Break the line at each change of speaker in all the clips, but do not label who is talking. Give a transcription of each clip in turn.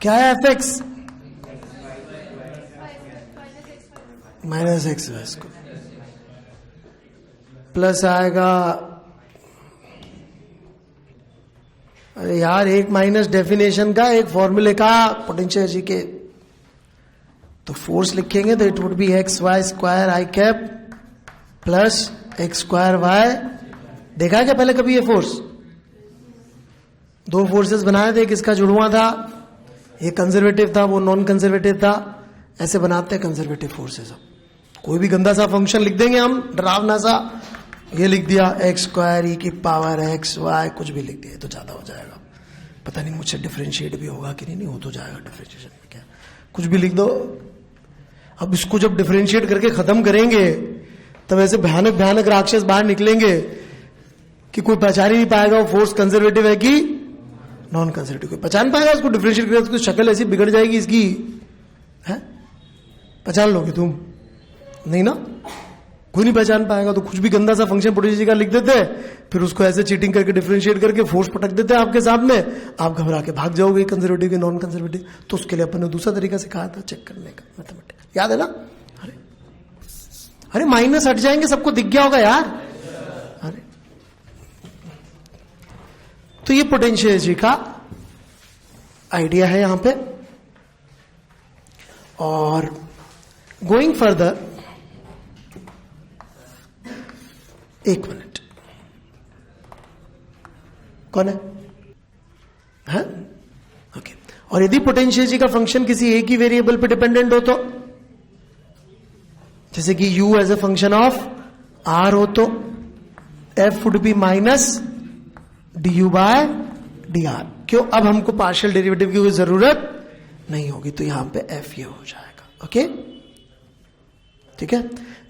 क्या है f x? Minus x y square plus आएगा, अरे यार एक माइनस डेफिनेशन का, एक फॉर्मूले का पोटेंशियल एनर्जी के, तो फोर्स लिखेंगे तो it would be x y square i cap plus x square y. देखा है क्या पहले कभी ये फोर्स? दो फोर्सेस बनाए थे, किसका जुड़वा था, ये कंजर्वेटिव था वो नॉन कंजर्वेटिव था, ऐसे बनाते हैं कंजर्वेटिव फोर्सेस। कोई भी गंदा सा फंक्शन लिख देंगे हम, डरावना सा, ये लिख दिया एक्स स्क्वायर ई की पावर एक्स वाई, कुछ भी लिख दिया तो ज्यादा हो जाएगा, पता नहीं मुझसे डिफरेंशिएट भी होगा कि नहीं, हो तो जाएगा डिफरेंशिएशन में, क्या कुछ भी लिख दो। अब इसको जब डिफरेंशिएट करके खत्म करेंगे तब ऐसे भयानक भयानक राक्षस बाहर निकलेंगे कि कोई पहचान ही नहीं पाएगा वो फोर्स कंजर्वेटिव है कि नॉन कंजर्वेटिव। कोई पहचान पाएगा उसको डिफरेंशिएट करके? उसकी शक्ल ऐसी बिगड़ जाएगी इसकी, है पहचान लोगे तुम? नहीं ना, कोई नहीं पहचान पाएगा। तो कुछ भी गंदा सा फंक्शन पोटेंशियल का लिख देते हैं, फिर उसको ऐसे चीटिंग करके डिफरेंशिएट करके फोर्स पटक देते हैं आपके सामने, आप घबरा के भाग जाओगे कंजर्वेटिव के नॉन कंजर्वेटिव। तो उसके लिए अपन ने दूसरा तरीका सिखाया था चेक करने का, मैथमेटिक्स, याद है ना? अरे माइनस हट जाएंगे, सबको दिख गया होगा यार। अरे तो ये पोटेंशियल एनर्जी का आइडिया है यहां पे। और गोइंग फर्दर, एक मिनट, कौन है? ओके। और यदि पोटेंशियल एनर्जी का फंक्शन किसी एक ही वेरिएबल पे डिपेंडेंट हो तो, जैसे कि u as a function of r हो तो f would be minus du by dr। क्यों? अब हमको पार्शियल डेरिवेटिव की कोई जरूरत नहीं होगी, तो यहां पे f ये हो जाएगा। ओके, ठीक है।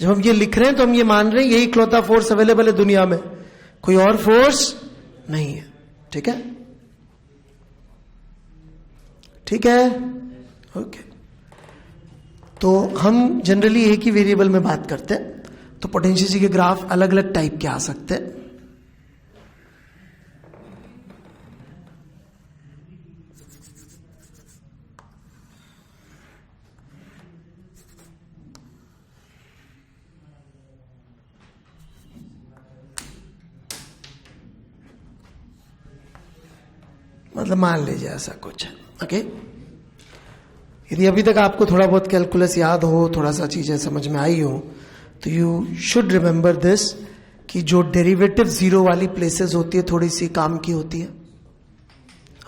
जब हम ये लिख रहे हैं तो हम ये मान रहे हैं यही इकलौता फोर्स अवेलेबल है दुनिया में, कोई और फोर्स नहीं है। ठीक है, ठीक है, ओके। तो हम जनरली एक ही वेरिएबल में बात करते हैं, तो पोटेंशियल एनर्जी के ग्राफ अलग अलग टाइप के आ सकते हैं। मतलब मान लीजिए ऐसा कुछ है। ओके, यदि अभी तक आपको थोड़ा बहुत कैलकुलस याद हो, थोड़ा सा चीजें समझ में आई हो, तो यू शुड रिमेंबर दिस कि जो डेरिवेटिव जीरो वाली प्लेसेस होती है थोड़ी सी काम की होती है,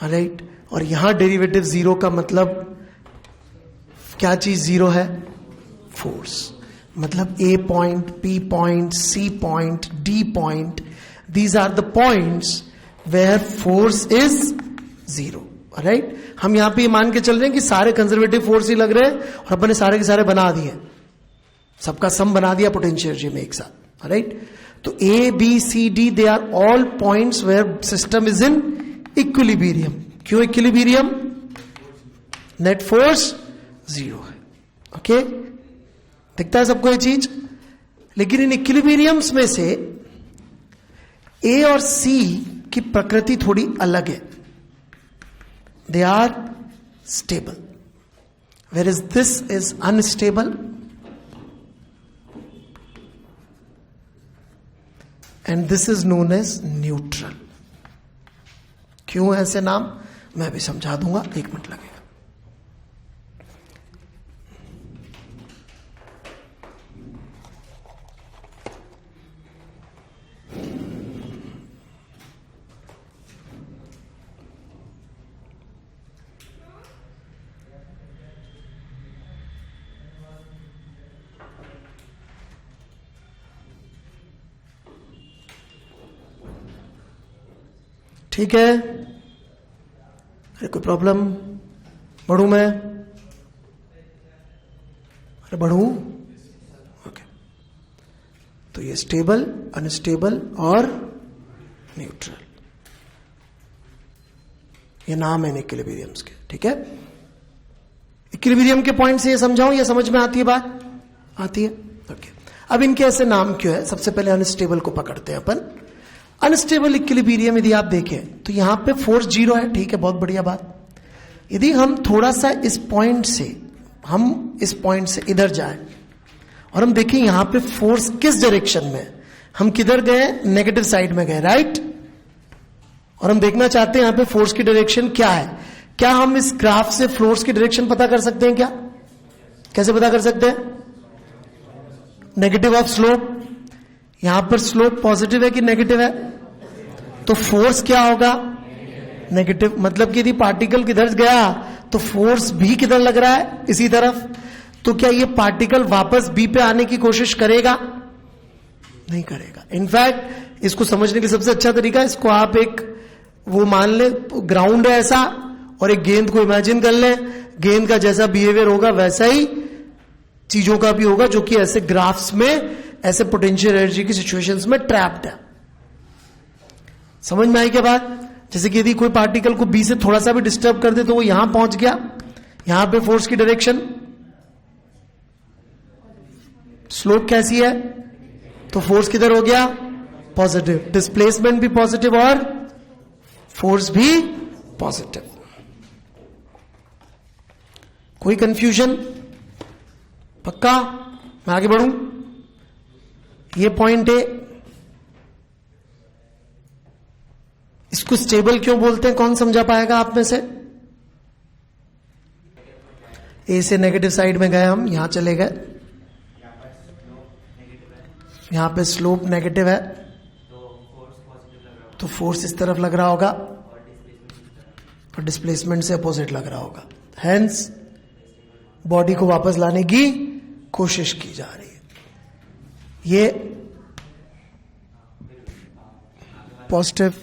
राइट। और यहां डेरिवेटिव जीरो का मतलब क्या चीज जीरो है? फोर्स। मतलब A point, B point, C point, D point, these are the points where force is zero, right. हम यहां पे मान के चल रहे हैं कि सारे कंजर्वेटिव फोर्स ही लग रहे हैं और अपन ने सारे के सारे बना दिए, सबका सम बना दिया पोटेंशियल एनर्जी में एक साथ, राइट। तो A B C D they are all points where system is in equilibrium. क्यों इक्विलिब्रियम? नेट फोर्स जीरो है। ओके, दिखता है सबको ये चीज। लेकिन इन इक्विलिब्रियम्स में से ए और सी की प्रकृति थोड़ी अलग है। They are stable, whereas this is unstable and this is known as neutral. क्यों ऐसे नाम मैं भी समझा दूंगा, एक मिनट लगेगा। ठीक है, अरे कोई प्रॉब्लम? बढ़ू मैं? अरे बढ़ू? ओके। तो ये स्टेबल, अनस्टेबल और न्यूट्रल, ये नाम है इक्विलिब्रियम्स के। ठीक है, इक्विलिब्रियम के पॉइंट से ये समझाऊं, ये समझ में आती है बात? आती है, ओके। अब इनके ऐसे नाम क्यों है? सबसे पहले अनस्टेबल को पकड़ते हैं अपन। अनस्टेबल इक्विलिब्रियम यदि आप देखें तो यहां पे फोर्स जीरो है, ठीक है, बहुत बढ़िया बात। यदि हम थोड़ा सा इस पॉइंट से इधर जाएं और हम देखें यहां पे फोर्स किस डायरेक्शन में, हम किधर गए, नेगेटिव साइड में गए, राइट। और हम देखना चाहते हैं यहां पे फोर्स की डायरेक्शन क्या है। क्या हम इस ग्राफ से फोर्स की डायरेक्शन पता कर सकते हैं क्या? कैसे पता कर सकते हैं? Negative of slope. यहां पर स्लोप पॉजिटिव है कि नेगेटिव है, तो फोर्स क्या होगा? नेगेटिव। मतलब कि यदि पार्टिकल किधर गया तो फोर्स भी किधर लग रहा है? इसी तरफ। तो क्या ये पार्टिकल वापस बी पे आने की कोशिश करेगा? नहीं करेगा। इनफैक्ट इसको समझने के सबसे अच्छा तरीका, इसको आप एक वो मान ले, ग्राउंड है ऐसा, और एक गेंद को इमेजिन कर ले, गेंद का जैसा बिहेवियर होगा वैसा ही चीजों का भी होगा, जो कि ऐसे ग्राफ्स में, ऐसे पोटेंशियल एनर्जी की सिचुएशंस में ट्रैप्ड है। समझ में आई क्या बात? जैसे कि यदि कोई पार्टिकल को बी से थोड़ा सा भी डिस्टर्ब कर दे तो वो यहां पहुंच गया, यहां पे फोर्स की डायरेक्शन, स्लोप कैसी है, तो फोर्स किधर हो गया? पॉजिटिव। डिस्प्लेसमेंट भी पॉजिटिव और फोर्स भी पॉजिटिव। कोई कंफ्यूजन? पक्का? मैं आगे बढ़ूं? ये पॉइंट है, इसको स्टेबल क्यों बोलते हैं? कौन समझा पाएगा आप में से? ए से नेगेटिव साइड में गए हम, यहां चले गए, यहां पे स्लोप नेगेटिव है, तो फोर्स इस तरफ लग रहा होगा और डिस्प्लेसमेंट से अपोजिट लग रहा होगा। हेंस बॉडी को वापस लाने की कोशिश की जा रही है। ये पॉजिटिव।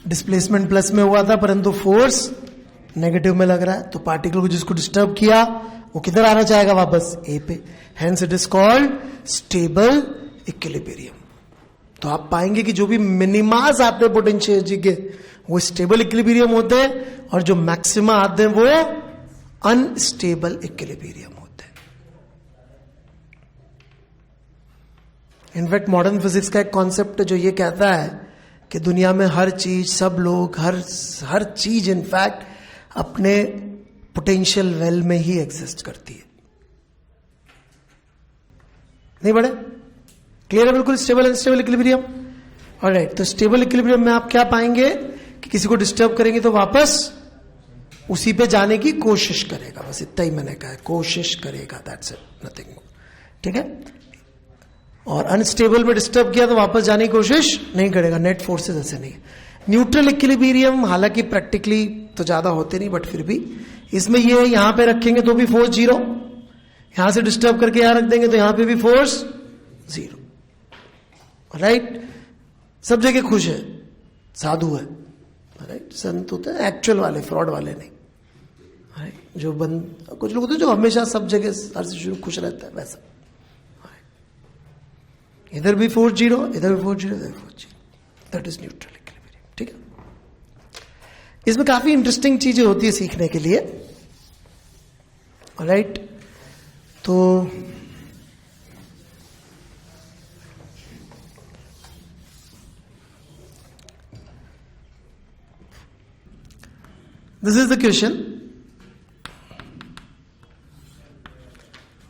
डिस्प्लेसमेंट प्लस में हुआ था परंतु फोर्स नेगेटिव में लग रहा है, तो पार्टिकल को जिसको डिस्टर्ब किया वो किधर आना चाहेगा? वापस ए पे। Hence it is called stable equilibrium. तो आप पाएंगे कि जो भी मिनिमास आते हैं पोटेंशियल एनर्जी के, वो स्टेबल इक्विलिब्रियम होते हैं, और जो मैक्सिमा आते हैं वो अनस्टेबल इक्विलिब्रियम होते हैं। इनफैक्ट मॉडर्न फिजिक्स का एक कॉन्सेप्ट जो ये कहता है कि दुनिया में हर चीज, सब लोग, हर चीज इनफैक्ट अपने पोटेंशियल वेल में ही एग्जिस्ट करती है। नहीं बड़े क्लियर है? बिल्कुल स्टेबल अनस्टेबल इक्विलिब्रियम। ऑलराइट, तो स्टेबल इक्विलिब्रियम में आप क्या पाएंगे कि किसी को डिस्टर्ब करेंगे तो वापस उसी पे जाने की कोशिश करेगा। बस इतना ही मैंने कहा है, कोशिश करेगा, दैट्स इट, नथिंग मोर। ठीक है? और अनस्टेबल में डिस्टर्ब किया तो वापस जाने की कोशिश नहीं करेगा। नेट फोर्सेस ऐसे नहीं। न्यूट्रल इक्विलिब्रियम हालांकि प्रैक्टिकली तो ज्यादा होते नहीं, बट फिर भी इसमें ये यहां पे रखेंगे तो भी फोर्स जीरो, यहां से डिस्टर्ब करके यहां रख देंगे तो यहां पे भी फोर्स जीरो। राइट? सब जगह खुश है, साधु है, राइट? संत होते हैं एक्चुअल वाले, फ्रॉड वाले नहीं। जो कुछ लोग होते हैं जो हमेशा सब जगह हर सिचुएशन खुश रहता है, वैसा। इधर भी फोर्स जीरो, इधर भी फोर्स जीरो, इधर भी force zero. That is neutral equilibrium. ठीक है? इसमें काफी इंटरेस्टिंग चीजें होती है सीखने के लिए। राइट? तो दिस इज द क्वेश्चन।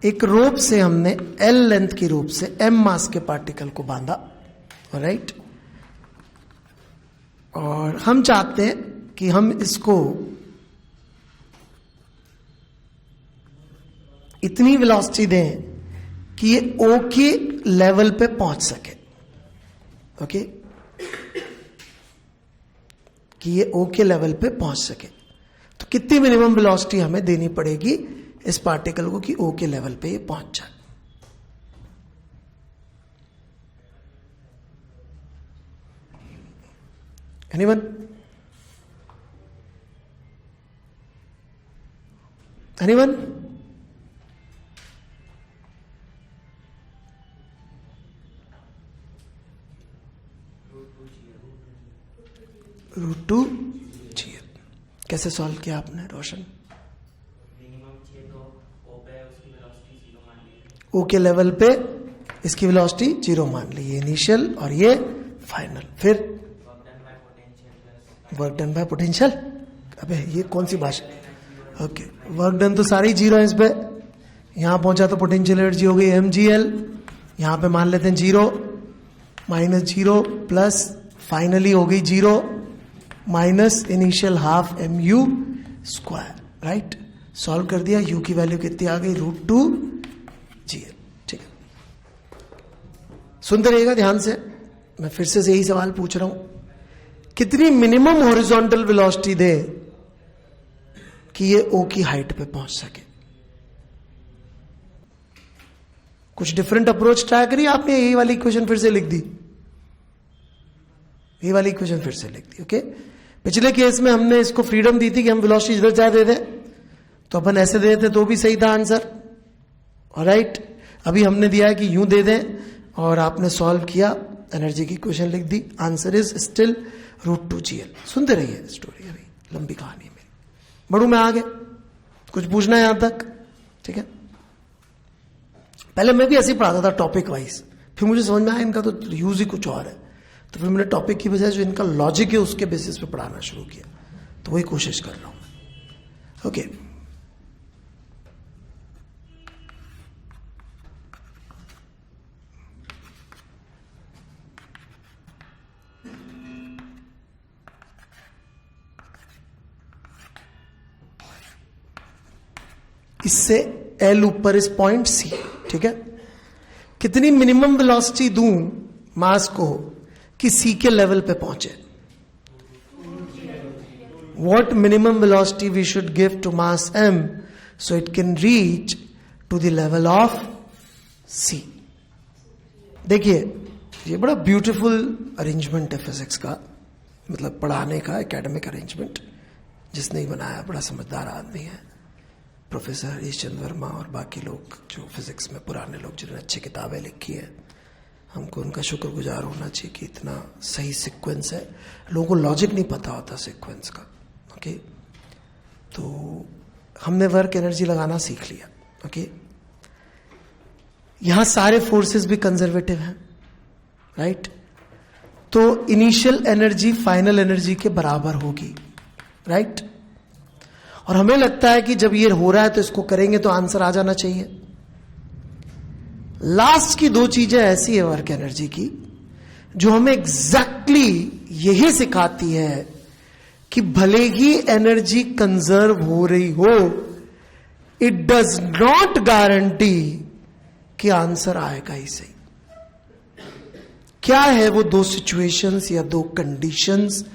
एक रोप से हमने L लेंथ की रोप से M मास के पार्टिकल को बांधा, राइट? और हम चाहते हैं कि हम इसको इतनी वेलोसिटी दें कि ये O के लेवल पे पहुंच सके। ओके? कि ये O के लेवल पे पहुंच सके, तो कितनी मिनिमम वेलोसिटी हमें देनी पड़ेगी इस पार्टिकल को कि O के लेवल पे ये पहुंच जाए? एनीवन? एनीवन? √2 GL। कैसे सॉल्व किया आपने रोशन? ओ के लेवल पे इसकी वेलोसिटी जीरो मान ली, ये इनिशियल और ये फाइनल। फिर वर्क डन बाय पोटेंशियल। अबे ये कौन सी भाषा? ओके, वर्क डन तो सारी जीरो है इस पे। यहां पहुंचा तो पोटेंशियल एनर्जी हो गई mgl, यहां पे मान लेते हैं zero, minus zero plus finally हो गई zero minus initial half mu square, right. Solve कर दिया, u की वैल्यू कितनी आ गई? √2gl। ठीक है, सुनते रहिएगा ध्यान से। मैं फिर से यही सवाल पूछ रहा हूं, कितनी मिनिमम हॉरिजॉन्टल वेलोसिटी दे कि ये O की हाइट पे पहुंच सके? कुछ डिफरेंट अप्रोच ट्राई करिए। आपने यही वाली इक्वेशन फिर से लिख दी, यही वाली इक्वेशन फिर से लिख दी। ओके, पिछले केस में हमने इसको फ्रीडम दी थी कि हम वेलोसिटी इधर जा दे दें, तो अपन ऐसे दे देते तो भी सही था आंसर, ऑलराइट। अभी हमने दिया है कि यूं दे दें और आपने सॉल्व किया, एनर्जी की इक्वेशन लिख दी, आंसर इज स्टिल √2gl। सुनते रहिए स्टोरी, अभी लंबी कहानी में बढ़ू मैं आगे। कुछ पूछना है यहां तक? ठीक है, पहले मैं भी ऐसे ही पढ़ाता था टॉपिक वाइज, फिर मुझे समझ में आया इनका तो यूज ही कुछ और है, तो फिर मैंने टॉपिक की बजाय जो इनका लॉजिक है उसके बेसिस पे पढ़ाना शुरू किया, तो वही कोशिश कर रहा हूं। ओके, इससे L ऊपर इस पॉइंट C, ठीक है। कितनी मिनिमम वेलोसिटी दूं मास को कि C के लेवल पे पहुंचे? What minimum velocity we should give to mass m so it can reach to the level of C? देखिए, ये बड़ा ब्यूटीफुल अरेंजमेंट है फिजिक्स का, मतलब पढ़ाने का एकेडमिक अरेंजमेंट। जिसने ही बनाया बड़ा समझदार आदमी है, प्रोफेसर हरीश चंद्र वर्मा और बाकी लोग जो फिजिक्स में पुराने लोग जिन्होंने अच्छी किताबें लिखी है, हमको उनका शुक्रगुजार होना चाहिए कि इतना सही सीक्वेंस है। लोगों को लॉजिक नहीं पता होता सीक्वेंस का, ओके। तो हमने वर्क एनर्जी लगाना सीख लिया, ओके। यहां सारे फोर्सेस भी कंजर्वेटिव हैं, राइट। तो इनिशियल एनर्जी फाइनल एनर्जी के बराबर होगी, राइट। और हमें लगता है कि जब ये हो रहा है तो इसको करेंगे तो आंसर आ जाना चाहिए। लास्ट की दो चीजें ऐसी है वर्क एनर्जी की जो हमें एग्जैक्टली यही सिखाती है कि भले ही एनर्जी कंजर्व हो रही हो, इट डज नॉट गारंटी कि आंसर आएगा ही सही। क्या है वो दो सिचुएशंस या दो कंडीशंस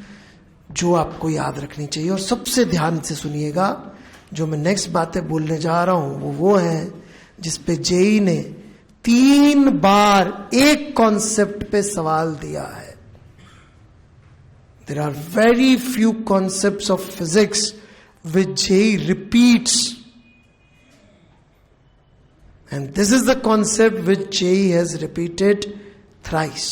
जो आपको याद रखनी चाहिए? और सबसे ध्यान से सुनिएगा, जो मैं नेक्स्ट बातें बोलने जा रहा हूं वो है जिसपे जेई ने 3 बार एक कॉन्सेप्ट पे सवाल दिया है। There are very few concepts of physics which JEE repeats, and this is the concept which JEE has repeated thrice.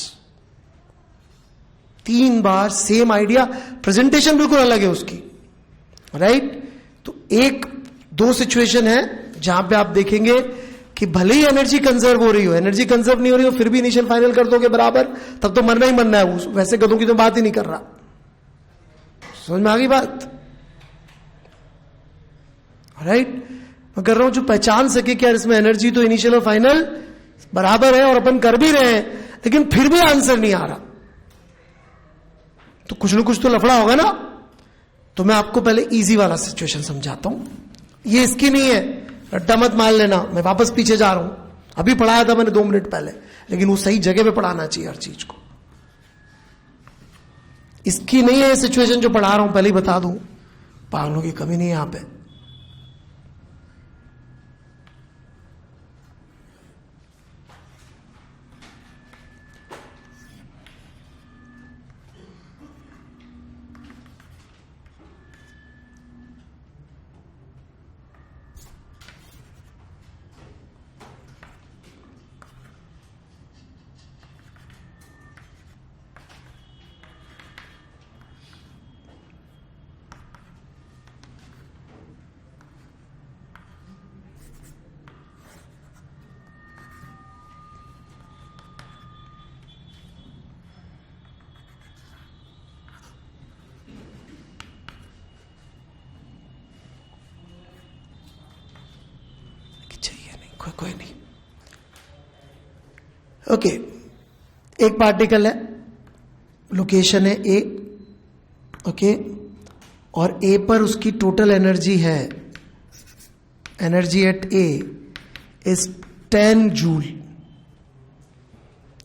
3 बार सेम आइडिया, प्रेजेंटेशन बिल्कुल अलग है उसकी, राइट। तो एक दो सिचुएशन है जहां पे आप देखेंगे कि भले ही एनर्जी कंजर्व हो रही हो, एनर्जी कंजर्व नहीं हो रही हो, फिर भी इनिशियल फाइनल कर दोगे बराबर, तब तो मरना ही मरना है। वैसे गधों की तो बात ही नहीं कर रहा। समझ में आ गई बात, राइट। मैं कर रहा हूं जो पहचान सके कि यार इसमें एनर्जी तो इनिशियल और फाइनल बराबर है और अपन कर भी रहे हैं, लेकिन फिर भी आंसर नहीं आ रहा, तो कुछ न कुछ तो लफड़ा होगा ना। तो मैं आपको पहले इजी वाला सिचुएशन समझाता हूं। ये इसकी नहीं है, रट्टा मत मान लेना, मैं वापस पीछे जा रहा हूं। अभी पढ़ाया था मैंने 2 मिनट पहले, लेकिन वो सही जगह पे पढ़ाना चाहिए हर चीज को। इसकी नहीं है सिचुएशन जो पढ़ा रहा हूं, पहले ही बता दूं, पागलों की कमी नहीं है यहां पे। कोई नहीं. ओके, एक पार्टिकल है, लोकेशन है ए, ओके, और ए पर उसकी टोटल एनर्जी है, energy at A is 10 joule.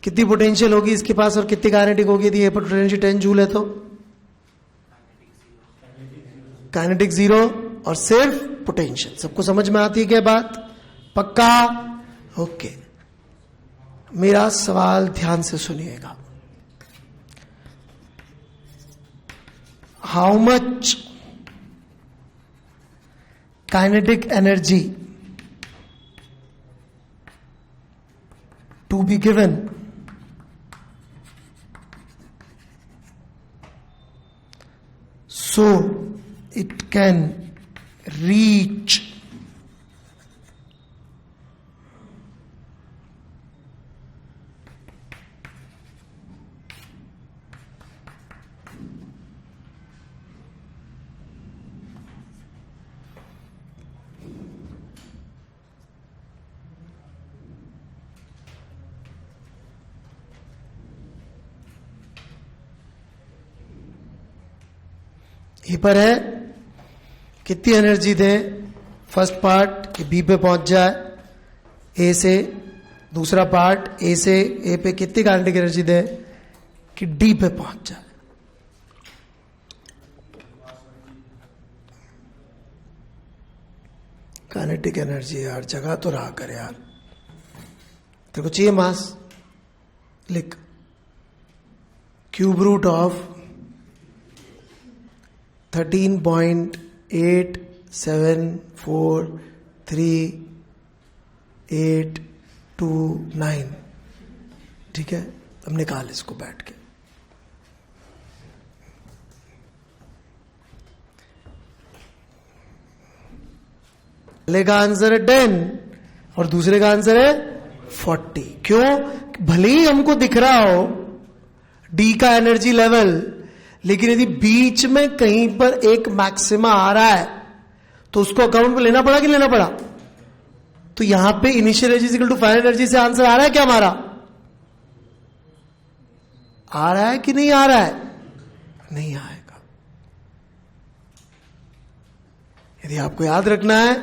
कितनी पोटेंशियल होगी इसके पास और कितनी काइनेटिक होगी? यदि ए पर पोटेंशियल 10 जूल है तो काइनेटिक 0 और सिर्फ पोटेंशियल. सबको समझ में आती है क्या बात? पक्का? ओके. मेरा सवाल ध्यान से सुनिएगा. How much kinetic energy to be given so it can reach A पर है, कितनी एनर्जी दे फर्स्ट पार्ट कि बी पे पहुंच जाए ए से, दूसरा पार्ट ए से ए पे कितनी काइनेटिक एनर्जी दे कि डी पे पहुंच जाए. काइनेटिक एनर्जी यार जगह तो रहा कर यार, तेरे को चाहिए मास, लिख क्यूब रूट ऑफ 13.8743.829. ठीक है, अब निकाल इसको बैठ के. पहले का आंसर है 10 और दूसरे का आंसर है 40. क्यों? भले ही हमको दिख रहा हो डी का एनर्जी लेवल, लेकिन यदि बीच में कहीं पर एक मैक्सिमा आ रहा है तो उसको अकाउंट में लेना पड़ा कि लेना पड़ा? तो यहां पे initial energy equal to final energy से आंसर आ रहा है क्या हमारा? आ रहा है कि नहीं आ रहा है? नहीं आएगा. यदि आपको याद रखना है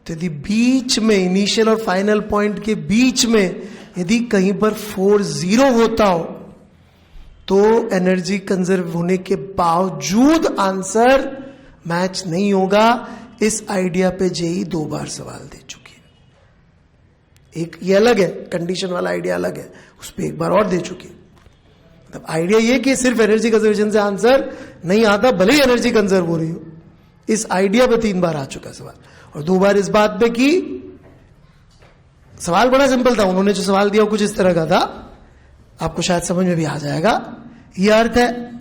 तो यदि बीच में इनिशियल और फाइनल पॉइंट के बीच में यदि कहीं पर 4-0 होता हो तो एनर्जी कंजर्व होने के बावजूद आंसर मैच नहीं होगा. इस आइडिया पे जेई 2 बार सवाल दे चुकी है. एक ये अलग है, कंडीशन वाला आइडिया अलग है, उस पर एक बार और दे चुकी है. मतलब आइडिया ये कि सिर्फ एनर्जी कंजर्वेशन से आंसर नहीं आता, भले ही एनर्जी कंजर्व हो रही हो. इस आइडिया पे 3 बार आ चुका सवाल और 2 बार इस बात पे कि सवाल बड़ा सिंपल था. उन्होंने जो सवाल दिया कुछ इस तरह का था, आपको शायद समझ में भी आ जाएगा. ये अर्थ है,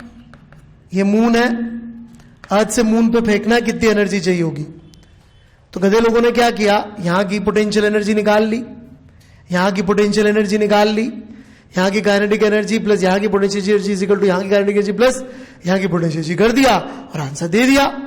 ये मून है, अर्थ से मून पे फेंकना, कितनी एनर्जी चाहिए होगी? तो गधे लोगों ने क्या किया, यहां की पोटेंशियल एनर्जी निकाल ली, यहां की पोटेंशियल एनर्जी निकाल ली, यहां की काइनेटिक एनर्जी प्लस यहां की पोटेंशियल एनर्जी इक्वल टू यहां की काइनेटिक एनर्जी प्लस यहां की पोटेंशियल एनर्जी कर दिया और आंसर दे दिया.